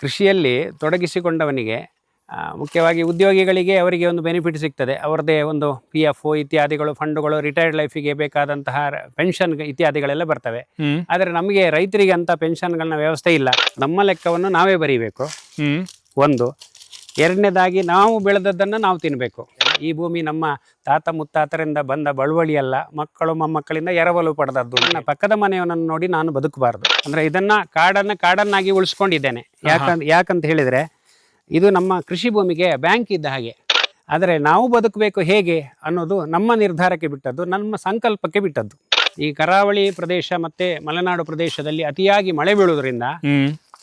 ಕೃಷಿಯಲ್ಲಿ ತೊಡಗಿಸಿಕೊಂಡವನಿಗೆ ಮುಖ್ಯವಾಗಿ ಉದ್ಯೋಗಿಗಳಿಗೆ ಅವರಿಗೆ ಒಂದು ಬೆನಿಫಿಟ್ ಸಿಗ್ತದೆ. ಅವರದೇ ಒಂದು PF ಇತ್ಯಾದಿಗಳು, ಫಂಡುಗಳು, ರಿಟೈರ್ಡ್ ಲೈಫಿಗೆ ಬೇಕಾದಂತಹ ಪೆನ್ಷನ್ ಇತ್ಯಾದಿಗಳೆಲ್ಲ ಬರ್ತವೆ. ಆದರೆ ನಮಗೆ ರೈತರಿಗೆ ಅಂತ ಪೆನ್ಷನ್ಗಳನ್ನ ವ್ಯವಸ್ಥೆ ಇಲ್ಲ. ನಮ್ಮ ಲೆಕ್ಕವನ್ನು ನಾವೇ ಬರೀಬೇಕು. ಒಂದು. ಎರಡನೇದಾಗಿ ನಾವು ಬೆಳೆದದ್ದನ್ನು ನಾವು ತಿನ್ನಬೇಕು. ಈ ಭೂಮಿ ನಮ್ಮ ತಾತ ಮುತ್ತಾತರಿಂದ ಬಂದ ಬಳುವಳಿ ಅಲ್ಲ, ಮಕ್ಕಳು ಮೊಮ್ಮಕ್ಕಳಿಂದ ಎರವಲು ಪಡೆದದ್ದು. ನನ್ನ ಪಕ್ಕದ ಮನೆಯವನನ್ನು ನೋಡಿ ನಾನು ಬದುಕಬಾರ್ದು. ಅಂದರೆ ಇದನ್ನು ಕಾಡನ್ನಾಗಿ ಉಳಿಸ್ಕೊಂಡಿದ್ದೇನೆ. ಯಾಕಂತ ಹೇಳಿದರೆ ಇದು ನಮ್ಮ ಕೃಷಿ ಭೂಮಿಗೆ ಬ್ಯಾಂಕ್ ಇದ್ದ ಹಾಗೆ. ಆದರೆ ನಾವು ಬದುಕಬೇಕು ಹೇಗೆ ಅನ್ನೋದು ನಮ್ಮ ನಿರ್ಧಾರಕ್ಕೆ ಬಿಟ್ಟದ್ದು, ನಮ್ಮ ಸಂಕಲ್ಪಕ್ಕೆ ಬಿಟ್ಟದ್ದು. ಈ ಕರಾವಳಿ ಪ್ರದೇಶ ಮತ್ತು ಮಲೆನಾಡು ಪ್ರದೇಶದಲ್ಲಿ ಅತಿಯಾಗಿ ಮಳೆ ಬೀಳುವುದರಿಂದ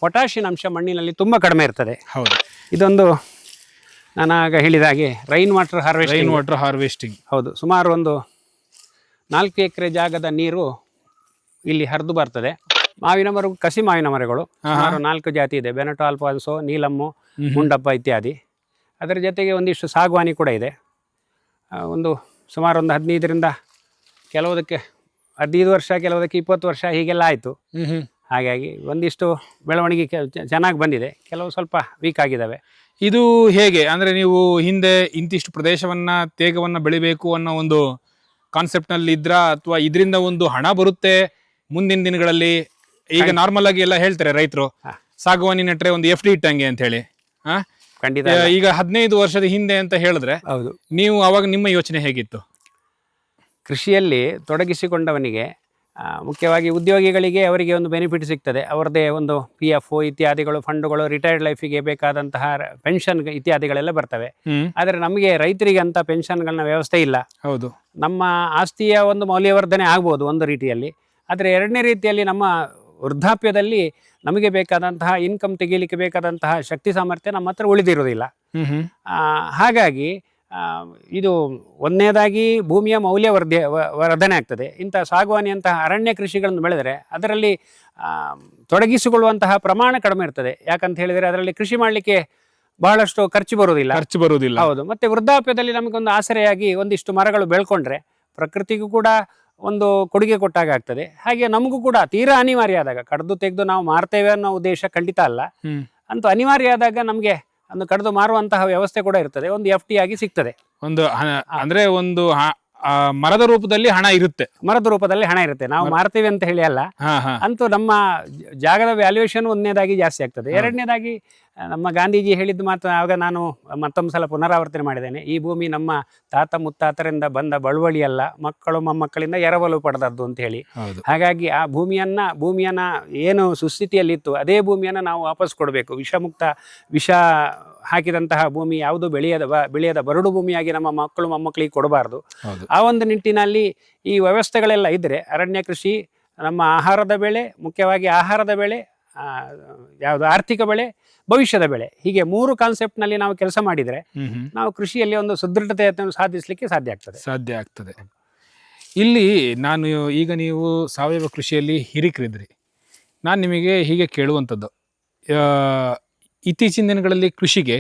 ಪೊಟ್ಯಾಷಿಯಂ ಅಂಶ ಮಣ್ಣಿನಲ್ಲಿ ತುಂಬ ಕಡಿಮೆ ಇರ್ತದೆ. ಹೌದು, ಇದೊಂದು ನಾನು ಆಗ ಹೇಳಿದ ಹಾಗೆ ರೈನ್ ವಾಟರ್ ಹಾರ್ವೆಸ್ಟಿಂಗ್. ಹೌದು, ಸುಮಾರು ಒಂದು 4 ಎಕರೆ ಜಾಗದ ನೀರು ಇಲ್ಲಿ ಹರಿದು ಬರ್ತದೆ. ಮಾವಿನ ಮರ, ಕಸಿ ಮಾವಿನ ಮರಗಳು ಸುಮಾರು 4 ಜಾತಿ ಇದೆ. ಬೆನಟೋ, ಅಲ್ಫಾನ್ಸೋ, ನೀಲಮ್ಮು, ಮುಂಡಪ್ಪ ಇತ್ಯಾದಿ. ಅದರ ಜೊತೆಗೆ ಒಂದಿಷ್ಟು ಸಾಗುವಾನಿ ಕೂಡ ಇದೆ. ಸುಮಾರು ಒಂದು 15ರಿಂದ ಕೆಲವುದಕ್ಕೆ 15 ವರ್ಷ, ಕೆಲವುದಕ್ಕೆ 20 ವರ್ಷ ಹೀಗೆಲ್ಲ ಆಯಿತು. ಹಾಗಾಗಿ ಒಂದಿಷ್ಟು ಬೆಳವಣಿಗೆ ಚೆನ್ನಾಗಿ ಬಂದಿದೆ, ಕೆಲವು ಸ್ವಲ್ಪ ವೀಕ್ ಆಗಿದ್ದಾವೆ. ಇದು ಹೇಗೆ ಅಂದರೆ ನೀವು ಹಿಂದೆ ಇಂತಿಷ್ಟು ಪ್ರದೇಶವನ್ನ ತೇಗವನ್ನ ಬೆಳಿಬೇಕು ಅನ್ನೋ ಒಂದು ಕಾನ್ಸೆಪ್ಟ್ನಲ್ಲಿ ಇದ್ರ, ಅಥವಾ ಇದರಿಂದ ಒಂದು ಹಣ ಬರುತ್ತೆ ಮುಂದಿನ ದಿನಗಳಲ್ಲಿ? ಈಗ ನಾರ್ಮಲ್ ಆಗಿ ಎಲ್ಲ ಹೇಳ್ತಾರೆ ರೈತರು, ಸಾಗುವಾನಿ ನೆಟ್ರೆ ಒಂದು FD ಇಟ್ಟಂಗೆ ಅಂತ ಹೇಳಿ. ಖಂಡಿತ. ಈಗ 15 ವರ್ಷದ ಹಿಂದೆ ಅಂತ ಹೇಳಿದ್ರೆ, ಹೌದು, ನೀವು ಅವಾಗ ನಿಮ್ಮ ಯೋಚನೆ ಹೇಗಿತ್ತು? ಕೃಷಿಯಲ್ಲಿ ತೊಡಗಿಸಿಕೊಂಡವನಿಗೆ ಮುಖ್ಯವಾಗಿ ಉದ್ಯೋಗಿಗಳಿಗೆ ಅವರಿಗೆ ಒಂದು ಬೆನಿಫಿಟ್ ಸಿಗ್ತದೆ. ಅವರದೇ ಒಂದು PF ಇತ್ಯಾದಿಗಳು, ಫಂಡುಗಳು, ರಿಟೈರ್ಡ್ ಲೈಫಿಗೆ ಬೇಕಾದಂತಹ ಪೆನ್ಷನ್ ಇತ್ಯಾದಿಗಳೆಲ್ಲ ಬರ್ತವೆ. ಆದರೆ ನಮಗೆ ರೈತರಿಗೆ ಅಂತ ಪೆನ್ಷನ್ಗಳನ್ನ ವ್ಯವಸ್ಥೆ ಇಲ್ಲ. ಹೌದು, ನಮ್ಮ ಆಸ್ತಿಯ ಒಂದು ಮೌಲ್ಯವರ್ಧನೆ ಆಗ್ಬೋದು ಒಂದು ರೀತಿಯಲ್ಲಿ. ಆದರೆ ಎರಡನೇ ರೀತಿಯಲ್ಲಿ ನಮ್ಮ ವೃದ್ಧಾಪ್ಯದಲ್ಲಿ ನಮಗೆ ಬೇಕಾದಂತಹ ಇನ್ಕಮ್ ತೆಗೀಲಿಕ್ಕೆ ಬೇಕಾದಂತಹ ಶಕ್ತಿ ಸಾಮರ್ಥ್ಯ ನಮ್ಮ ಹತ್ರ ಉಳಿದಿರುವುದಿಲ್ಲ. ಹಾಗಾಗಿ ಇದು ಒಂದನೇದಾಗಿ ಭೂಮಿಯ ವರ್ಧನೆ ಆಗ್ತದೆ. ಇಂಥ ಸಾಗುವಾನಿಯಂತಹ ಅರಣ್ಯ ಕೃಷಿಗಳನ್ನು ಬೆಳೆದರೆ ಅದರಲ್ಲಿ ತೊಡಗಿಸಿಕೊಳ್ಳುವಂತಹ ಪ್ರಮಾಣ ಕಡಿಮೆ ಇರ್ತದೆ. ಯಾಕಂತ ಹೇಳಿದರೆ ಅದರಲ್ಲಿ ಕೃಷಿ ಮಾಡಲಿಕ್ಕೆ ಬಹಳಷ್ಟು ಖರ್ಚು ಬರುವುದಿಲ್ಲ. ಹೌದು. ಮತ್ತು ವೃದ್ಧಾಪ್ಯದಲ್ಲಿ ನಮಗೊಂದು ಆಸರೆಯಾಗಿ ಒಂದಿಷ್ಟು ಮರಗಳು ಬೆಳ್ಕೊಂಡ್ರೆ ಪ್ರಕೃತಿಗೂ ಕೂಡ ಒಂದು ಕೊಡುಗೆ ಕೊಟ್ಟಾಗ ಆಗ್ತದೆ. ಹಾಗೆ ನಮಗೂ ಕೂಡ ತೀರಾ ಅನಿವಾರ್ಯ ಆದಾಗ, ಕಡ್ದು ತೆಗೆದು ನಾವು ಮಾರ್ತೇವೆ ಅನ್ನೋ ಉದ್ದೇಶ ಖಂಡಿತ ಅಲ್ಲ, ಅಂತೂ ಅನಿವಾರ್ಯ ಆದಾಗ ನಮಗೆ ಒಂದು ಕಡ್ದು ಮಾರುವಂತಹ ವ್ಯವಸ್ಥೆ ಕೂಡ ಇರ್ತದೆ. ಒಂದು FD ಆಗಿ ಸಿಗ್ತದೆ. ಅಂದ್ರೆ ಒಂದು ಮರದ ರೂಪದಲ್ಲಿ ಹಣ ಇರುತ್ತೆ. ನಾವು ಮಾರ್ತೀವಿ ಅಂತ ಹೇಳಿ ಅಲ್ಲ, ಅಂತೂ ನಮ್ಮ ಜಾಗದ ವ್ಯಾಲ್ಯೂಯೇಷನ್ ಒಂದನೇದಾಗಿ ಜಾಸ್ತಿ ಆಗ್ತದೆ. ಎರಡನೇದಾಗಿ ನಮ್ಮ ಗಾಂಧೀಜಿ ಹೇಳಿದ್ದು ಮಾತು ಆಗ ನಾನು ಮತ್ತೊಂದು ಸಲ ಪುನರಾವರ್ತನೆ ಮಾಡಿದ್ದೇನೆ. ಈ ಭೂಮಿ ನಮ್ಮ ತಾತ ಮುತ್ತಾತರಿಂದ ಬಂದ ಬಳುವಳಿ ಅಲ್ಲ, ಮಕ್ಕಳು ಮೊಮ್ಮಕ್ಕಳಿಂದ ಎರವಲು ಪಡೆದದ್ದು ಅಂತ ಹೇಳಿ. ಹಾಗಾಗಿ ಆ ಭೂಮಿಯನ್ನ ಏನು ಸುಸ್ಥಿತಿಯಲ್ಲಿತ್ತು ಅದೇ ಭೂಮಿಯನ್ನು ನಾವು ವಾಪಸ್ ಕೊಡಬೇಕು. ವಿಷ ಹಾಕಿದಂತಹ ಭೂಮಿ ಯಾವುದು ಬೆಳೆಯದ ಬರಡು ಭೂಮಿಯಾಗಿ ನಮ್ಮ ಮಕ್ಕಳು ಮೊಮ್ಮಕ್ಕಳಿಗೆ ಕೊಡಬಾರ್ದು. ಆ ಒಂದು ನಿಟ್ಟಿನಲ್ಲಿ ಈ ವ್ಯವಸ್ಥೆಗಳೆಲ್ಲ ಇದ್ದರೆ ಅರಣ್ಯ ಕೃಷಿ, ನಮ್ಮ ಆಹಾರದ ಬೆಳೆ, ಮುಖ್ಯವಾಗಿ ಆಹಾರದ ಬೆಳೆ, ಯಾವುದು ಆರ್ಥಿಕ ಬೆಳೆ, ಭವಿಷ್ಯದ ಬೆಳೆ, ಹೀಗೆ 3 ಕಾನ್ಸೆಪ್ಟ್ನಲ್ಲಿ ನಾವು ಕೆಲಸ ಮಾಡಿದರೆ ನಾವು ಕೃಷಿಯಲ್ಲಿ ಒಂದು ಸುದೃಢತೆಯನ್ನು ಸಾಧಿಸಲಿಕ್ಕೆ ಸಾಧ್ಯ ಆಗ್ತದೆ. ಇಲ್ಲಿ ನೀವು ಸಾವಯವ ಕೃಷಿಯಲ್ಲಿ ಹಿರಿಕರಿದ್ರಿ. ನಾನು ನಿಮಗೆ ಹೀಗೆ ಕೇಳುವಂಥದ್ದು, ಇತ್ತೀಚಿನ ದಿನಗಳಲ್ಲಿ ಕೃಷಿಗೆ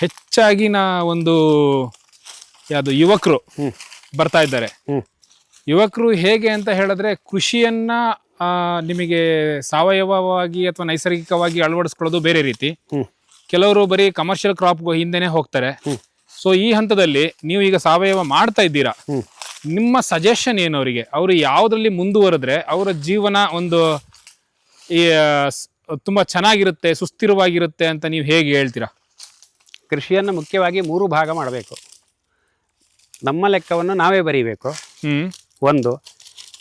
ಹೆಚ್ಚಾಗಿ ಯುವಕರು ಬರ್ತಾ ಇದ್ದಾರೆ. ಯುವಕರು ಹೇಗೆ ಅಂತ ಹೇಳಿದ್ರೆ, ಕೃಷಿಯನ್ನ ನಿಮಗೆ ಸಾವಯವವಾಗಿ ಅಥವಾ ನೈಸರ್ಗಿಕವಾಗಿ ಅಳವಡಿಸ್ಕೊಳ್ಳೋದು ಬೇರೆ ರೀತಿ. ಕೆಲವರು ಬರೀ ಕಮರ್ಷಿಯಲ್ ಕ್ರಾಪ್ ಹಿಂದೆನೆ ಹೋಗ್ತಾರೆ. ಸೊ ಈ ಹಂತದಲ್ಲಿ ನೀವು ಈಗ ಸಾವಯವ ಮಾಡ್ತಾ ಇದ್ದೀರಾ, ನಿಮ್ಮ ಸಜೆಷನ್ ಏನು ಅವರಿಗೆ? ಅವರು ಯಾವುದ್ರಲ್ಲಿ ಮುಂದುವರೆದ್ರೆ ಅವರ ಜೀವನ ಒಂದು ತುಂಬಾ ಚೆನ್ನಾಗಿರುತ್ತೆ, ಸುಸ್ಥಿರವಾಗಿರುತ್ತೆ ಅಂತ ನೀವು ಹೇಗೆ ಹೇಳ್ತೀರಾ? ಕೃಷಿಯನ್ನು ಮುಖ್ಯವಾಗಿ 3 ಭಾಗ ಮಾಡಬೇಕು. ನಮ್ಮ ಲೆಕ್ಕವನ್ನು ನಾವೇ ಬರೀಬೇಕು. ಒಂದು.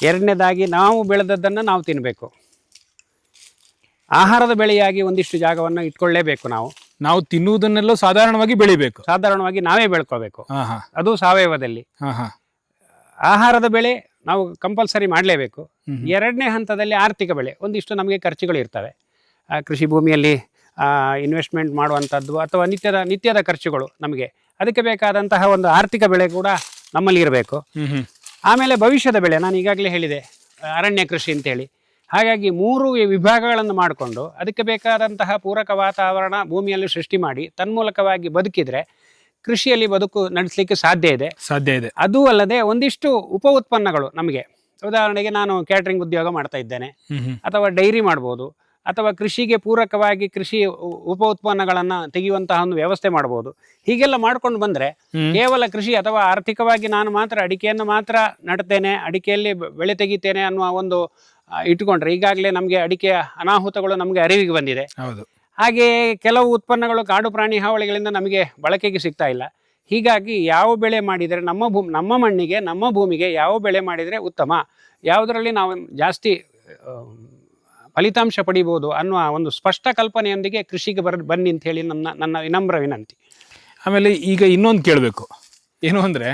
ಎರಡನೇದಾಗಿ ನಾವು ಬೆಳೆದದ್ದನ್ನು ನಾವು ತಿನ್ನಬೇಕು. ಆಹಾರದ ಬೆಳೆಯಾಗಿ ಒಂದಿಷ್ಟು ಜಾಗವನ್ನು ಇಟ್ಕೊಳ್ಳೇಬೇಕು. ನಾವು ತಿನ್ನುವುದನ್ನೆಲ್ಲ ಸಾಧಾರಣವಾಗಿ ನಾವೇ ಬೆಳ್ಕೋಬೇಕು. ಅದು ಸಾವಯವದಲ್ಲಿ. ಆಹಾರದ ಬೆಳೆ ನಾವು ಕಂಪಲ್ಸರಿ ಮಾಡಲೇಬೇಕು. ಎರಡನೇ ಹಂತದಲ್ಲಿ ಆರ್ಥಿಕ ಬೆಳೆ. ಒಂದಿಷ್ಟು ನಮಗೆ ಖರ್ಚುಗಳು ಇರ್ತವೆ. ಕೃಷಿ ಭೂಮಿಯಲ್ಲಿ ಇನ್ವೆಸ್ಟ್ಮೆಂಟ್ ಮಾಡುವಂಥದ್ದು ಅಥವಾ ನಿತ್ಯದ ಖರ್ಚುಗಳು ನಮಗೆ, ಅದಕ್ಕೆ ಬೇಕಾದಂತಹ ಒಂದು ಆರ್ಥಿಕ ಬೆಳೆ ಕೂಡ ನಮ್ಮಲ್ಲಿ ಇರಬೇಕು. ಆಮೇಲೆ ಭವಿಷ್ಯದ ಬೆಳೆ, ನಾನು ಈಗಾಗಲೇ ಹೇಳಿದೆ ಅರಣ್ಯ ಕೃಷಿ ಅಂತೇಳಿ. ಹಾಗಾಗಿ 3 ವಿಭಾಗಗಳನ್ನು ಮಾಡಿಕೊಂಡು ಅದಕ್ಕೆ ಬೇಕಾದಂತಹ ಪೂರಕ ವಾತಾವರಣ ಭೂಮಿಯಲ್ಲಿ ಸೃಷ್ಟಿ ಮಾಡಿ ತನ್ಮೂಲಕವಾಗಿ ಬದುಕಿದರೆ ಕೃಷಿಯಲ್ಲಿ ಬದುಕು ನಡೆಸಲಿಕ್ಕೆ ಸಾಧ್ಯ ಇದೆ. ಅದೂ ಅಲ್ಲದೆ ಒಂದಿಷ್ಟು ಉಪ ಉತ್ಪನ್ನಗಳು ನಮಗೆ, ಉದಾಹರಣೆಗೆ ನಾನು ಕ್ಯಾಟ್ರಿಂಗ್ ಉದ್ಯೋಗ ಮಾಡ್ತಾ ಇದ್ದೇನೆ, ಅಥವಾ ಡೈರಿ ಮಾಡ್ಬೋದು, ಅಥವಾ ಕೃಷಿಗೆ ಪೂರಕವಾಗಿ ಕೃಷಿ ಉಪ ಉತ್ಪನ್ನಗಳನ್ನು ತೆಗೆಯುವಂತಹ ಒಂದು ವ್ಯವಸ್ಥೆ ಮಾಡಬಹುದು. ಹೀಗೆಲ್ಲ ಮಾಡ್ಕೊಂಡು ಬಂದರೆ ಕೇವಲ ಕೃಷಿ ಅಥವಾ ಆರ್ಥಿಕವಾಗಿ ನಾನು ಮಾತ್ರ ಅಡಿಕೆಯನ್ನು ಮಾತ್ರ ನಡ್ತೇನೆ, ಅಡಿಕೆಯಲ್ಲಿ ಬೆಳೆ ತೆಗಿತೇನೆ ಅನ್ನುವ ಒಂದು ಇಟ್ಕೊಂಡ್ರೆ ಈಗಾಗಲೇ ನಮಗೆ ಅಡಿಕೆಯ ಅನಾಹುತಗಳು ನಮಗೆ ಅರಿವಿಗೆ ಬಂದಿದೆ. ಹೌದು. ಹಾಗೆಯೇ ಕೆಲವು ಉತ್ಪನ್ನಗಳು ಕಾಡು ಪ್ರಾಣಿ ಹಾವಳಿಗಳಿಂದ ನಮಗೆ ಬಳಕೆಗೆ ಸಿಗ್ತಾ ಇಲ್ಲ. ಹೀಗಾಗಿ ಯಾವ ಬೆಳೆ ಮಾಡಿದರೆ ನಮ್ಮ ಮಣ್ಣಿಗೆ ನಮ್ಮ ಭೂಮಿಗೆ ಯಾವ ಬೆಳೆ ಮಾಡಿದರೆ ಉತ್ತಮ, ಯಾವುದರಲ್ಲಿ ನಾವು ಜಾಸ್ತಿ ಫಲಿತಾಂಶ ಪಡಿಬೋದು ಅನ್ನುವ ಒಂದು ಸ್ಪಷ್ಟ ಕಲ್ಪನೆಯೊಂದಿಗೆ ಕೃಷಿಗೆ ಬನ್ನಿ ಅಂತ ಹೇಳಿ ನನ್ನ ವಿನಮ್ರ ವಿನಂತಿ. ಆಮೇಲೆ ಈಗ ಇನ್ನೊಂದು ಕೇಳಬೇಕು, ಏನು ಅಂದರೆ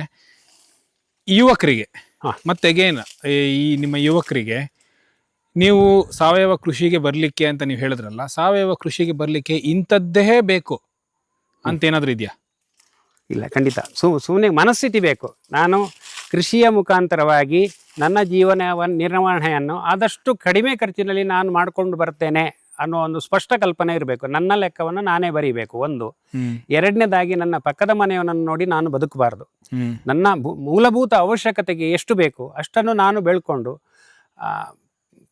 ಯುವಕರಿಗೆ ಮತ್ತೆ ಅಗೇನ್ ಈ ನಿಮ್ಮ ಯುವಕರಿಗೆ ನೀವು ಸಾವಯವ ಕೃಷಿಗೆ ಬರಲಿಕ್ಕೆ ಅಂತ ನೀವು ಹೇಳಿದ್ರಲ್ಲ, ಸಾವಯವ ಕೃಷಿಗೆ ಬರಲಿಕ್ಕೆ ಇಂಥದ್ದೇ ಬೇಕು ಅಂತ ಏನಾದರೂ ಇದೆಯಾ? ಇಲ್ಲ, ಖಂಡಿತ. ಸುಮ್ಮನೆ ಮನಸ್ಥಿತಿ ಬೇಕು. ನಾನು ಕೃಷಿಯ ಮುಖಾಂತರವಾಗಿ ನನ್ನ ಜೀವನ ನಿರ್ವಹಣೆಯನ್ನು ಆದಷ್ಟು ಕಡಿಮೆ ಖರ್ಚಿನಲ್ಲಿ ನಾನು ಮಾಡಿಕೊಂಡು ಬರ್ತೇನೆ ಅನ್ನೋ ಒಂದು ಸ್ಪಷ್ಟ ಕಲ್ಪನೆ ಇರಬೇಕು. ನನ್ನ ಲೆಕ್ಕವನ್ನು ನಾನೇ ಬರೀಬೇಕು ಒಂದು. ಎರಡನೇದಾಗಿ ನನ್ನ ಪಕ್ಕದ ಮನೆಯವನನ್ನು ನೋಡಿ ನಾನು ಬದುಕಬಾರ್ದು. ನನ್ನ ಮೂಲಭೂತ ಅವಶ್ಯಕತೆಗೆ ಎಷ್ಟು ಬೇಕು ಅಷ್ಟನ್ನು ನಾನು ಬೆಳ್ಕೊಂಡು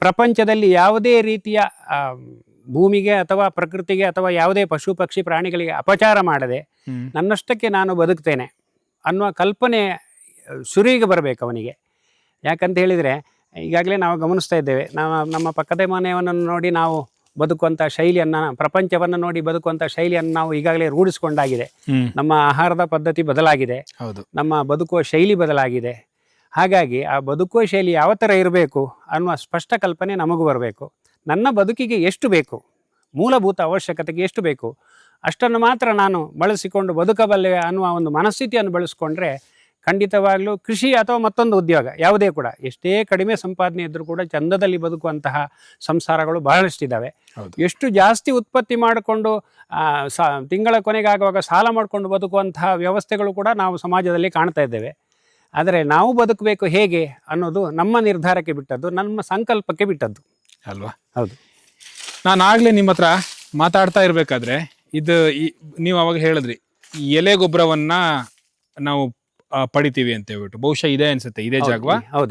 ಪ್ರಪಂಚದಲ್ಲಿ ಯಾವುದೇ ರೀತಿಯ ಭೂಮಿಗೆ ಅಥವಾ ಪ್ರಕೃತಿಗೆ ಅಥವಾ ಯಾವುದೇ ಪಶು ಪಕ್ಷಿ ಪ್ರಾಣಿಗಳಿಗೆ ಅಪಚಾರ ಮಾಡದೆ ನನ್ನಷ್ಟಕ್ಕೆ ನಾನು ಬದುಕ್ತೇನೆ ಅನ್ನುವ ಕಲ್ಪನೆ ಶುರುವಿಗೆ ಬರಬೇಕು ಅವನಿಗೆ. ಯಾಕಂತ ಹೇಳಿದರೆ ಈಗಾಗಲೇ ನಾವು ಗಮನಿಸ್ತಾ ಇದ್ದೇವೆ, ನಮ್ಮ ಪಕ್ಕದ ಮನೆಯವನನ್ನು ನೋಡಿ ನಾವು ಬದುಕುವಂಥ ಶೈಲಿಯನ್ನು, ಪ್ರಪಂಚವನ್ನು ನೋಡಿ ಬದುಕುವಂಥ ಶೈಲಿಯನ್ನು ನಾವು ಈಗಾಗಲೇ ರೂಢಿಸ್ಕೊಂಡಾಗಿದೆ. ನಮ್ಮ ಆಹಾರದ ಪದ್ಧತಿ ಬದಲಾಗಿದೆ, ನಮ್ಮ ಬದುಕುವ ಶೈಲಿ ಬದಲಾಗಿದೆ. ಹಾಗಾಗಿ ಆ ಬದುಕುವ ಶೈಲಿ ಯಾವ ಥರ ಇರಬೇಕು ಅನ್ನುವ ಸ್ಪಷ್ಟ ಕಲ್ಪನೆ ನಮಗೂ ಬರಬೇಕು. ನನ್ನ ಬದುಕಿಗೆ ಎಷ್ಟು ಬೇಕು, ಮೂಲಭೂತ ಅವಶ್ಯಕತೆಗೆ ಎಷ್ಟು ಬೇಕು ಅಷ್ಟನ್ನು ಮಾತ್ರ ನಾನು ಬಳಸಿಕೊಂಡು ಬದುಕಬಲ್ಲೆ ಅನ್ನುವ ಒಂದು ಮನಸ್ಥಿತಿಯನ್ನು ಬೆಳೆಸ್ಕೊಂಡ್ರೆ ಖಂಡಿತವಾಗ್ಲೂ ಕೃಷಿ ಅಥವಾ ಮತ್ತೊಂದು ಉದ್ಯೋಗ ಯಾವುದೇ ಕೂಡ ಎಷ್ಟೇ ಕಡಿಮೆ ಸಂಪಾದನೆ ಇದ್ದರೂ ಕೂಡ ಚಂದದಲ್ಲಿ ಬದುಕುವಂತಹ ಸಂಸಾರಗಳು ಬಹಳಷ್ಟಿದ್ದಾವೆ. ಎಷ್ಟು ಜಾಸ್ತಿ ಉತ್ಪತ್ತಿ ಮಾಡಿಕೊಂಡು ತಿಂಗಳ ಕೊನೆಗಾಗುವಾಗ ಸಾಲ ಮಾಡಿಕೊಂಡು ಬದುಕುವಂತಹ ವ್ಯವಸ್ಥೆಗಳು ಕೂಡ ನಾವು ಸಮಾಜದಲ್ಲಿ ಕಾಣ್ತಾ ಇದ್ದೇವೆ. ಆದರೆ ನಾವು ಬದುಕಬೇಕು ಹೇಗೆ ಅನ್ನೋದು ನಮ್ಮ ನಿರ್ಧಾರಕ್ಕೆ ಬಿಟ್ಟದ್ದು, ನಮ್ಮ ಸಂಕಲ್ಪಕ್ಕೆ ಬಿಟ್ಟದ್ದು ಅಲ್ವಾ? ಹೌದು. ನಾನು ಆಗಲೇ ನಿಮ್ಮ ಹತ್ರ ಮಾತಾಡ್ತಾ ಇರಬೇಕಾದ್ರೆ ನೀವು ಅವಾಗ ಹೇಳಿದ್ರಿ ಎಲೆ ಗೊಬ್ಬರವನ್ನ ನಾವು ಪಡಿತೀವಿ ಅಂತ ಹೇಳ್ಬಿಟ್ಟು. ಬಹುಶಃ ಇದೇ ಅನ್ಸುತ್ತೆ, ಇದೇ ಜಾಗವಾ? ಹೌದು,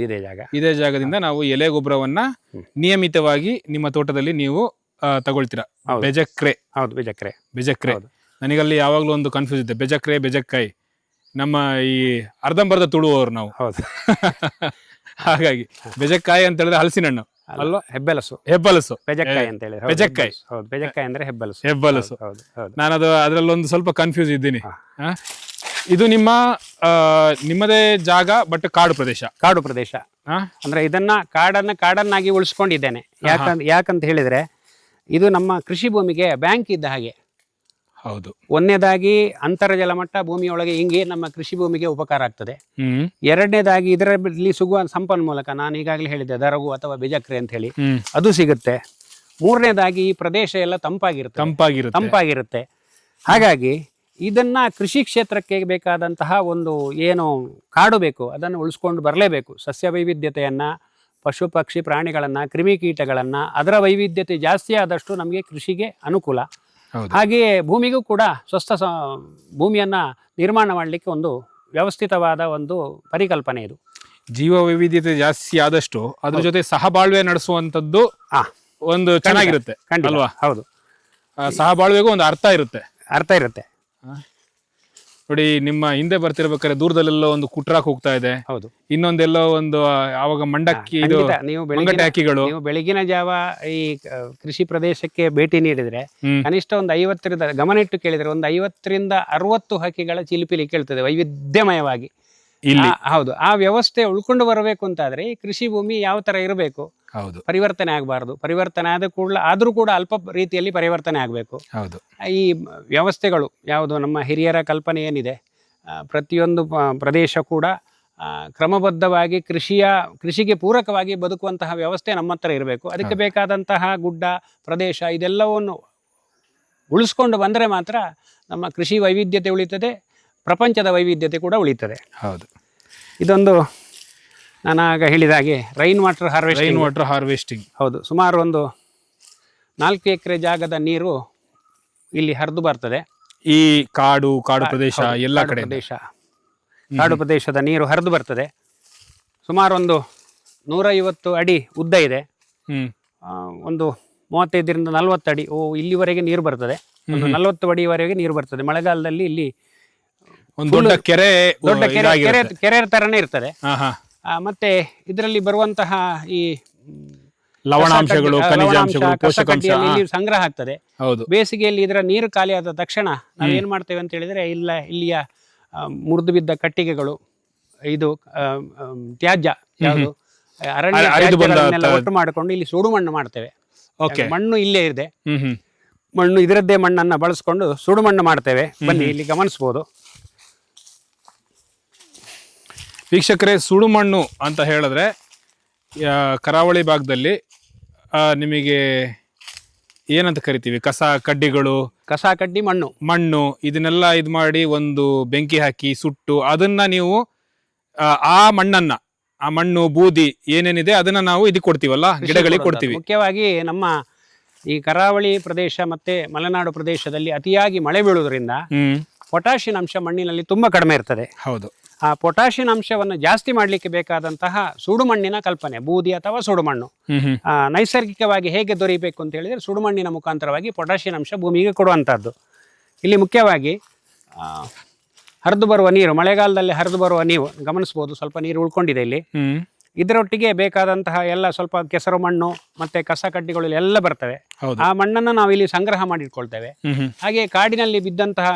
ಇದೇ ಜಾಗದಿಂದ ನಾವು ಎಲೆ ಗೊಬ್ಬರವನ್ನ ನಿಯಮಿತವಾಗಿ ನಿಮ್ಮ ತೋಟದಲ್ಲಿ ನೀವು ತಗೊಳ್ತೀರಾ. ಬೆಜಕ್ರೆ. ಹೌದು, ಬೆಜಕ್ರೆ. ನನಗಲ್ಲಿ ಯಾವಾಗ್ಲೂ ಒಂದು ಕನ್ಫ್ಯೂಸ್ ಇದೆ, ಬೆಜಕ್ರೆ ಬೆಜಕ್ಕಾಯಿ. ನಮ್ಮ ಈ ಅರ್ಧಂಬರ್ಧ ತುಳುವವರು ನಾವು. ಹೌದು. ಹಾಗಾಗಿ ಬೆಜಕ್ಕಾಯಿ ಅಂತ ಹೇಳಿದ್ರೆ ಹಲಸಿನ ಹಣ್ಣು ಅಲ್ವಾ? ಹೆಬ್ಬಲಸು. ಬೆಜಕ್ಕಾಯಿ ಅಂತ ಹೇಳಿ. ಬೆಜಕ್ಕಾಯಿ. ಹೌದು, ಬೆಜಕ್ಕಾಯಿ ಅಂದ್ರೆ ಹೆಬ್ಬಲಸು. ಹೌದು. ನಾನು ಅದರಲ್ಲೊಂದು ಸ್ವಲ್ಪ ಕನ್ಫ್ಯೂಸ್ ಇದ್ದೀನಿ. ಇದು ನಿಮ್ಮದೇ ಜಾಗ, ಬಟ್ ಕಾಡು ಪ್ರದೇಶ. ಅಂದ್ರೆ ಇದನ್ನ ಕಾಡನ್ನಾಗಿ ಉಳಿಸ್ಕೊಂಡಿದ್ದೇನೆ. ಯಾಕಂತ ಹೇಳಿದ್ರೆ ಇದು ನಮ್ಮ ಕೃಷಿ ಭೂಮಿಗೆ ಬ್ಯಾಂಕ್ ಇದ್ದ ಹಾಗೆ. ಹೌದು. ಒಂದನೇದಾಗಿ ಅಂತರ್ಜಲ ಮಟ್ಟ ಭೂಮಿಯೊಳಗೆ ಹಿಂಗೆ ನಮ್ಮ ಕೃಷಿ ಭೂಮಿಗೆ ಉಪಕಾರ ಆಗ್ತದೆ. ಎರಡನೇದಾಗಿ ಇದರಲ್ಲಿ ಸಿಗುವ ಸಂಪನ್ಮೂಲಕ ನಾನು ಈಗಾಗಲೇ ಹೇಳಿದ್ದೆ, ದರಗು ಅಥವಾ ಬೆಜಕ್ರೆ ಅಂತ ಹೇಳಿ, ಅದು ಸಿಗುತ್ತೆ. ಮೂರನೇದಾಗಿ ಈ ಪ್ರದೇಶ ಎಲ್ಲ ತಂಪಾಗಿರುತ್ತೆ. ಹಾಗಾಗಿ ಇದನ್ನ ಕೃಷಿ ಕ್ಷೇತ್ರಕ್ಕೆ ಬೇಕಾದಂತಹ ಒಂದು ಏನು ಕಾಡು ಬೇಕು ಅದನ್ನು ಉಳಿಸ್ಕೊಂಡು ಬರಲೇಬೇಕು. ಸಸ್ಯ ವೈವಿಧ್ಯತೆಯನ್ನ, ಪಶು ಪಕ್ಷಿ ಪ್ರಾಣಿಗಳನ್ನ, ಕ್ರಿಮಿಕೀಟಗಳನ್ನ, ಅದರ ವೈವಿಧ್ಯತೆ ಜಾಸ್ತಿ ಆದಷ್ಟು ನಮಗೆ ಕೃಷಿಗೆ ಅನುಕೂಲ. ಹಾಗೆಯೇ ಭೂಮಿಗೂ ಕೂಡ ಭೂಮಿಯನ್ನ ನಿರ್ಮಾಣ ಮಾಡಲಿಕ್ಕೆ ಒಂದು ವ್ಯವಸ್ಥಿತವಾದ ಒಂದು ಪರಿಕಲ್ಪನೆ ಇದು. ಜೀವ ವೈವಿಧ್ಯತೆ ಜಾಸ್ತಿ ಆದಷ್ಟು ಅದ್ರ ಜೊತೆ ಸಹಬಾಳ್ವೆ ನಡೆಸುವಂತದ್ದು ಒಂದು ಚೆನ್ನಾಗಿರುತ್ತೆ ಅಲ್ವಾ? ಹೌದು. ಸಹಬಾಳ್ವೆಗೂ ಒಂದು ಅರ್ಥ ಇರುತ್ತೆ. ನೋಡಿ, ನಿಮ್ಮ ಹಿಂದೆ ಬರ್ತಿರ್ಬೇಕಾದ್ರೆ ದೂರದಲ್ಲೆಲ್ಲೋ ಒಂದು ಕುಟ್ರಾಕ್ ಹೋಗ್ತಾ ಇದೆ. ಹೌದು. ಇನ್ನೊಂದೆಲ್ಲೋ ಒಂದು ಆವಾಗ ಮಂಡಕ್ಕಿ, ಮಂಗಟೆ ಹಕ್ಕಿಗಳು. ನೀವು ಬೆಳಗಿನ ಜಾವ ಈ ಕೃಷಿ ಪ್ರದೇಶಕ್ಕೆ ಭೇಟಿ ನೀಡಿದ್ರೆ ಕನಿಷ್ಠ ಒಂದು 50ರಿಂದ, ಗಮನ ಇಟ್ಟು ಕೇಳಿದ್ರೆ ಒಂದು 50ರಿಂದ 60 ಹಕ್ಕಿಗಳ ಚಿಲಿಪಿಲಿ ಕೇಳ್ತದೆ ವೈವಿಧ್ಯಮಯವಾಗಿ. ಹೌದು. ಆ ವ್ಯವಸ್ಥೆ ಉಳ್ಕೊಂಡು ಬರಬೇಕು ಅಂತಾದ್ರೆ ಈ ಕೃಷಿ ಭೂಮಿ ಯಾವ ತರ ಇರಬೇಕು, ಪರಿವರ್ತನೆ ಆಗಬಾರ್ದು. ಪರಿವರ್ತನೆ ಆದ್ರೂ ಕೂಡ ಅಲ್ಪ ರೀತಿಯಲ್ಲಿ ಪರಿವರ್ತನೆ ಆಗಬೇಕು. ಈ ವ್ಯವಸ್ಥೆಗಳು ಯಾವುದು ನಮ್ಮ ಹಿರಿಯರ ಕಲ್ಪನೆ ಏನಿದೆ, ಪ್ರತಿಯೊಂದು ಪ್ರದೇಶ ಕೂಡ ಕ್ರಮಬದ್ಧವಾಗಿ ಕೃಷಿಗೆ ಪೂರಕವಾಗಿ ಬದುಕುವಂತಹ ವ್ಯವಸ್ಥೆ ನಮ್ಮ ಹತ್ರ ಇರಬೇಕು. ಅದಕ್ಕೆ ಬೇಕಾದಂತಹ ಗುಡ್ಡ ಪ್ರದೇಶ ಇದೆಲ್ಲವನ್ನು ಉಳಿಸ್ಕೊಂಡು ಬಂದರೆ ಮಾತ್ರ ನಮ್ಮ ಕೃಷಿ ವೈವಿಧ್ಯತೆ ಉಳಿತದೆ, ಪ್ರಪಂಚದ ವೈವಿಧ್ಯತೆ ಕೂಡ ಉಳಿತದೆ. ಹೌದು. ಇದೊಂದು ನಾನಾಗ ಹೇಳಿದ ಹಾಗೆ ರೈನ್ ವಾಟರ್ ಹಾರ್ವೆಸ್ಟಿಂಗ್. ಹೌದು. ಸುಮಾರು ಒಂದು 4 ಎಕರೆ ಜಾಗದ ನೀರು ಇಲ್ಲಿ ಹರಿದು ಬರ್ತದೆ. ಈ ಕಾಡು ಪ್ರದೇಶ ಎಲ್ಲ ಕಡೆ ಕಾಡು ಪ್ರದೇಶದ ನೀರು ಹರಿದು ಬರ್ತದೆ. ಸುಮಾರು ಒಂದು 150 ಅಡಿ ಉದ್ದ ಇದೆ. ಒಂದು 35ರಿಂದ 40 ಅಡಿ ಇಲ್ಲಿವರೆಗೆ ನೀರು ಬರ್ತದೆ. ಒಂದು 40 ಅಡಿವರೆಗೆ ನೀರು ಬರ್ತದೆ ಮಳೆಗಾಲದಲ್ಲಿ. ಇಲ್ಲಿ ಒಂದು ದೊಡ್ಡ ಕೆರೆ ದೊಡ್ಡ ಕೆರೆ ತರನೇ ಇರ್ತದೆ. ಹಾ ಹಾ. ಮತ್ತೆ ಇದರಲ್ಲಿ ಬರುವಂತಹ ಈ ಲವಣಾಂಶಗಳು, ಖನಿಜಾಂಶಗಳು, ಪೋಷಕಾಂಶ ಇಲ್ಲಿ ಸಂಗ್ರಹ ಆಗ್ತದೆ. ಹೌದು. ಬೇಸಿಗೆಯಲ್ಲಿ ಇದರ ನೀರು ಖಾಲಿಯಾದ ತಕ್ಷಣ ನಾವು ಏನ್ ಮಾಡ್ತೇವೆ ಅಂತ ಹೇಳಿದ್ರೆ ಇಲ್ಲಿಯ ಮುರಿದು ಬಿದ್ದ ಕಟ್ಟಿಗೆಗಳು, ಇದು ತ್ಯಾಜ್ಯ ಯಾವುದು ಅರಣ್ಯ ತ್ಯಾಜ್ಯಗಳನ್ನೆಲ್ಲ ಒಟ್ಟು ಮಾಡಿಕೊಂಡು ಇಲ್ಲಿ ಸುಡು ಮಣ್ಣು ಮಾಡ್ತೇವೆ. ಮಣ್ಣು ಇಲ್ಲೇ ಇದೆ, ಮಣ್ಣು ಇದರದ್ದೇ ಮಣ್ಣನ್ನ ಬಳಸ್ಕೊಂಡು ಸುಡು ಮಣ್ಣು ಮಾಡ್ತೇವೆ. ಬನ್ನಿ ಇಲ್ಲಿ ಗಮನಿಸಬಹುದು ವೀಕ್ಷಕರೇ. ಸುಡು ಮಣ್ಣು ಅಂತ ಹೇಳಿದ್ರೆ ಕರಾವಳಿ ಭಾಗದಲ್ಲಿ ನಿಮಗೆ ಏನಂತ ಕರಿತೀವಿ, ಕಸ ಕಡ್ಡಿ ಮಣ್ಣು ಇದನ್ನೆಲ್ಲ ಇದು ಮಾಡಿ ಒಂದು ಬೆಂಕಿ ಹಾಕಿ ಸುಟ್ಟು ಅದನ್ನ ನೀವು ಆ ಮಣ್ಣು ಬೂದಿ ಏನೇನಿದೆ ಅದನ್ನ ನಾವು ಇದಕ್ಕೆ ಕೊಡ್ತೀವಲ್ಲ, ಗಿಡಗಳಿಗೆ ಕೊಡ್ತೀವಿ. ಮುಖ್ಯವಾಗಿ ನಮ್ಮ ಈ ಕರಾವಳಿ ಪ್ರದೇಶ ಮತ್ತೆ ಮಲೆನಾಡು ಪ್ರದೇಶದಲ್ಲಿ ಅತಿಯಾಗಿ ಮಳೆ ಬೀಳುವುದರಿಂದ ಪೊಟ್ಯಾಷಿಯಂ ಅಂಶ ಮಣ್ಣಿನಲ್ಲಿ ತುಂಬಾ ಕಡಿಮೆ ಇರ್ತದೆ. ಹೌದು. ಆ ಪೊಟ್ಯಾಷಿಯಂ ಅಂಶವನ್ನು ಜಾಸ್ತಿ ಮಾಡಲಿಕ್ಕೆ ಬೇಕಾದಂತಹ ಸುಡುಮಣ್ಣಿನ ಕಲ್ಪನೆ, ಬೂದಿ ಅಥವಾ ಸುಡುಮಣ್ಣು ನೈಸರ್ಗಿಕವಾಗಿ ಹೇಗೆ ದೊರೆಯಬೇಕು ಅಂತ ಹೇಳಿದ್ರೆ ಸುಡುಮಣ್ಣಿನ ಮುಖಾಂತರವಾಗಿ ಪೊಟ್ಯಾಷಿಯಂ ಅಂಶ ಭೂಮಿಗೆ ಕೊಡುವಂತಹದ್ದು. ಇಲ್ಲಿ ಮುಖ್ಯವಾಗಿ ಹರಿದು ಬರುವ ನೀರು, ಮಳೆಗಾಲದಲ್ಲಿ ಹರಿದು ಬರುವ ನೀವು ಗಮನಿಸಬಹುದು, ಸ್ವಲ್ಪ ನೀರು ಉಳ್ಕೊಂಡಿದೆ ಇಲ್ಲಿ. ಇದರೊಟ್ಟಿಗೆ ಬೇಕಾದಂತಹ ಎಲ್ಲ ಸ್ವಲ್ಪ ಕೆಸರು ಮಣ್ಣು ಮತ್ತೆ ಕಸ ಕಡ್ಡಿಗಳು ಎಲ್ಲ ಬರ್ತವೆ. ಆ ಮಣ್ಣನ್ನು ನಾವು ಇಲ್ಲಿ ಸಂಗ್ರಹ ಮಾಡಿಟ್ಕೊಳ್ತೇವೆ. ಹಾಗೆ ಕಾಡಿನಲ್ಲಿ ಬಿದ್ದಂತಹ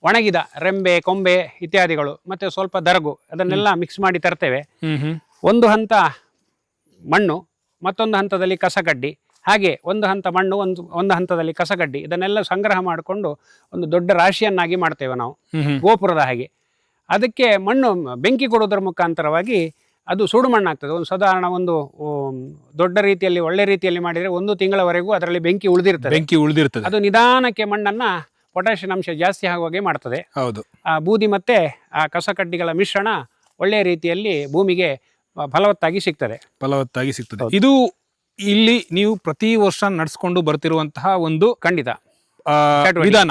ಒಣಗಿದ ರೆಂಬೆ, ಕೊಂಬೆ ಇತ್ಯಾದಿಗಳು ಮತ್ತೆ ಸ್ವಲ್ಪ ದರಗು ಅದನ್ನೆಲ್ಲ ಮಿಕ್ಸ್ ಮಾಡಿ ತರ್ತೇವೆ. ಒಂದು ಹಂತ ಮಣ್ಣು, ಮತ್ತೊಂದು ಹಂತದಲ್ಲಿ ಕಸಕಡ್ಡಿ, ಹಾಗೆ ಒಂದು ಹಂತ ಮಣ್ಣು, ಒಂದು ಹಂತದಲ್ಲಿ ಕಸಕಡ್ಡಿ, ಇದನ್ನೆಲ್ಲ ಸಂಗ್ರಹ ಮಾಡಿಕೊಂಡು ಒಂದು ದೊಡ್ಡ ರಾಶಿಯನ್ನಾಗಿ ಮಾಡ್ತೇವೆ ನಾವು, ಗೋಪುರದ ಹಾಗೆ. ಅದಕ್ಕೆ ಮಣ್ಣು ಬೆಂಕಿ ಕೊಡುವುದರ ಮುಖಾಂತರವಾಗಿ ಅದು ಸುಡು ಮಣ್ಣಾಗ್ತದೆ. ಒಂದು ಸಾಧಾರಣ ಒಂದು ದೊಡ್ಡ ರೀತಿಯಲ್ಲಿ ಒಳ್ಳೆ ರೀತಿಯಲ್ಲಿ ಮಾಡಿದರೆ 1 ತಿಂಗಳವರೆಗೂ ಅದರಲ್ಲಿ ಬೆಂಕಿ ಉಳಿದಿರ್ತದೆ. ಅದು ನಿಧಾನಕ್ಕೆ ಮಣ್ಣನ್ನ ಪೊಟ್ಯಾಷಿಯಂ ಅಂಶ ಜಾಸ್ತಿ ಆಗುವಾಗೆ ಮಾಡ್ತದೆ. ಹೌದು. ಆ ಬೂದಿ ಮತ್ತೆ ಆ ಕಸಕಡ್ಡಿಗಳ ಮಿಶ್ರಣ ಒಳ್ಳೆಯ ರೀತಿಯಲ್ಲಿ ಭೂಮಿಗೆ ಫಲವತ್ತಾಗಿ ಸಿಗ್ತದೆ. ಇದು ಇಲ್ಲಿ ನೀವು ಪ್ರತಿ ವರ್ಷ ನಡೆಸ್ಕೊಂಡು ಬರ್ತಿರುವಂತಹ ಒಂದು ಖಂಡಿತ ವಿಧಾನ,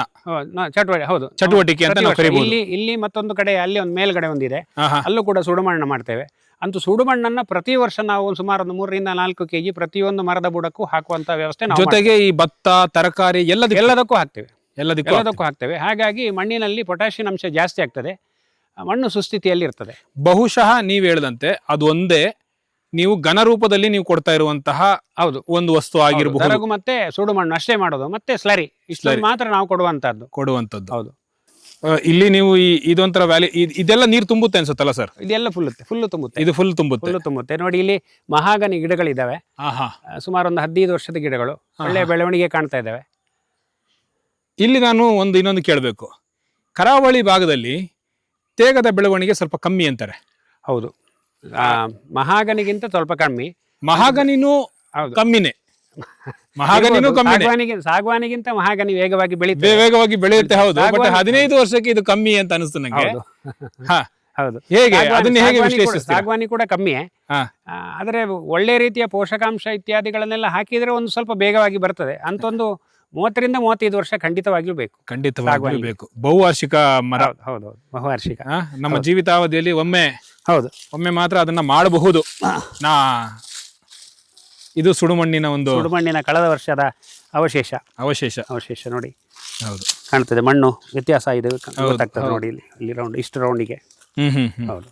ಚಟುವಟಿಕೆ ಅಂತ ನಾವು ಕರೀಬಹುದು. ಇಲ್ಲಿ ಮತ್ತೊಂದು ಕಡೆ ಅಲ್ಲಿ ಒಂದು ಮೇಲ್ಗಡೆ ಒಂದಿದೆ, ಅಲ್ಲೂ ಕೂಡ ಸುಡುಮಣ್ಣು ಮಾಡ್ತೇವೆ. ಅಂತೂ ಸುಡುಮಣ್ಣನ್ನ ಪ್ರತಿ ವರ್ಷ ನಾವು ಸುಮಾರು 3 ರಿಂದ 4 kg ಪ್ರತಿಯೊಂದು ಮರದ ಬುಡಕ್ಕೂ ಹಾಕುವಂತ ವ್ಯವಸ್ಥೆ ನಾವು ಜೊತೆಗೆ ಈ ಭತ್ತ, ತರಕಾರಿ ಎಲ್ಲದಕ್ಕೂ ಹಾಕ್ತೇವೆ. ಹಾಗಾಗಿ ಮಣ್ಣಿನಲ್ಲಿ ಪೊಟ್ಯಾಷಿಯಂ ಅಂಶ ಜಾಸ್ತಿ ಆಗ್ತದೆ, ಮಣ್ಣು ಸುಸ್ಥಿತಿಯಲ್ಲಿ ಇರ್ತದೆ. ಬಹುಶಃ ನೀವು ಹೇಳಿದಂತೆ ಅದು ಒಂದೇ ನೀವು ಘನ ರೂಪದಲ್ಲಿ ನೀವು ಕೊಡ್ತಾ ಇರುವಂತಹ ಒಂದು ವಸ್ತು ಆಗಿರಬಹುದು. ಮತ್ತೆ ಸುಡು ಮಣ್ಣು ಅಷ್ಟೇ ಮಾಡೋದು, ಮತ್ತೆ ಸ್ಲರಿ ಇಷ್ಟು ಮಾತ್ರ ನಾವು ಕೊಡುವಂತದ್ದು. ಹೌದು. ಇಲ್ಲಿ ನೀವು ಇದೊಂಥರ ವ್ಯಾಲಿ, ಇದೆಲ್ಲ ನೀರು ತುಂಬುತ್ತೆ ಅನ್ಸುತ್ತಲ್ಲ ಸರ್? ಇದೆಲ್ಲ ಫುಲ್ ತುಂಬುತ್ತೆ. ಇದು ಫುಲ್ ತುಂಬುತ್ತೆ. ನೋಡಿ, ಇಲ್ಲಿ ಮಹಾಗನಿ ಗಿಡಗಳಿದ್ದಾವೆ, ಸುಮಾರು ಒಂದು 15 ವರ್ಷದ ಗಿಡಗಳು, ಒಳ್ಳೆ ಬೆಳವಣಿಗೆ ಕಾಣ್ತಾ ಇದ್ದಾವೆ. ಇಲ್ಲಿ ನಾನು ಇನ್ನೊಂದು ಕೇಳಬೇಕು. ಕರಾವಳಿ ಭಾಗದಲ್ಲಿ ತೇಗದ ಬೆಳವಣಿಗೆ ಸ್ವಲ್ಪ ಕಮ್ಮಿ ಅಂತಾರೆ. ಹೌದು, ಮಹಾಗನಿಗಿಂತ ಸ್ವಲ್ಪ ಕಮ್ಮಿ. ಮಹಾಗನಿನೂ ಕಮ್ಮಿನೇ. ಸಾಗವಾನಿಗಿಂತ ಮಹಾಗನಿ ವೇಗವಾಗಿ ಬೆಳೆಯುತ್ತೆ. ಹೌದು, ಬಟ್ 15 ವರ್ಷಕ್ಕೆ ಇದು ಕಮ್ಮಿ ಅಂತ ಅನಿಸ್ತು ನಂಗೆ. ಹೌದು, ಹೇಗೆ ಅದನ್ನ ಹೇಗೆ ವಿಶ್ಲೇಷಿಸ್ತೀರಾ? ಸಾಗವಾನಿ ಕೂಡ ಕಮ್ಮಿಯೇ, ಆದರೆ ಒಳ್ಳೆ ರೀತಿಯ ಪೋಷಕಾಂಶ ಇತ್ಯಾದಿಗಳನ್ನೆಲ್ಲ ಹಾಕಿದ್ರೆ ಒಂದು ಸ್ವಲ್ಪ ಬೇಗವಾಗಿ ಬರ್ತದೆ. ಅಂತ ಒಂದು 30 ರಿಂದ 35 ವರ್ಷ ಖಂಡಿತವಾಗಿಯೂ ಬೇಕು. ಬಹುವಾರ್ಷಿಕ ಮರ. ಹೌದು, ಬಹುವಾರ್ಷಿಕ. ನಮ್ಮ ಜೀವಿತಾವಧಿಯಲ್ಲಿ ಒಮ್ಮೆ ಮಾತ್ರ ಅದನ್ನ ಮಾಡಬಹುದು. ಇದು ಸುಡುಮಣ್ಣಿನ ಕಳೆದ ವರ್ಷದ ಅವಶೇಷ ನೋಡಿ. ಹೌದು, ಕಾಣ್ತದೆ, ಮಣ್ಣು ವ್ಯತ್ಯಾಸ ಇದೆ, ಗೊತ್ತಾಗ್ತದೆ ನೋಡಿ. ಇಲ್ಲಿ ರೌಂಡ್, ಇಷ್ಟು ರೌಂಡಿಗೆ. ಹೌದು.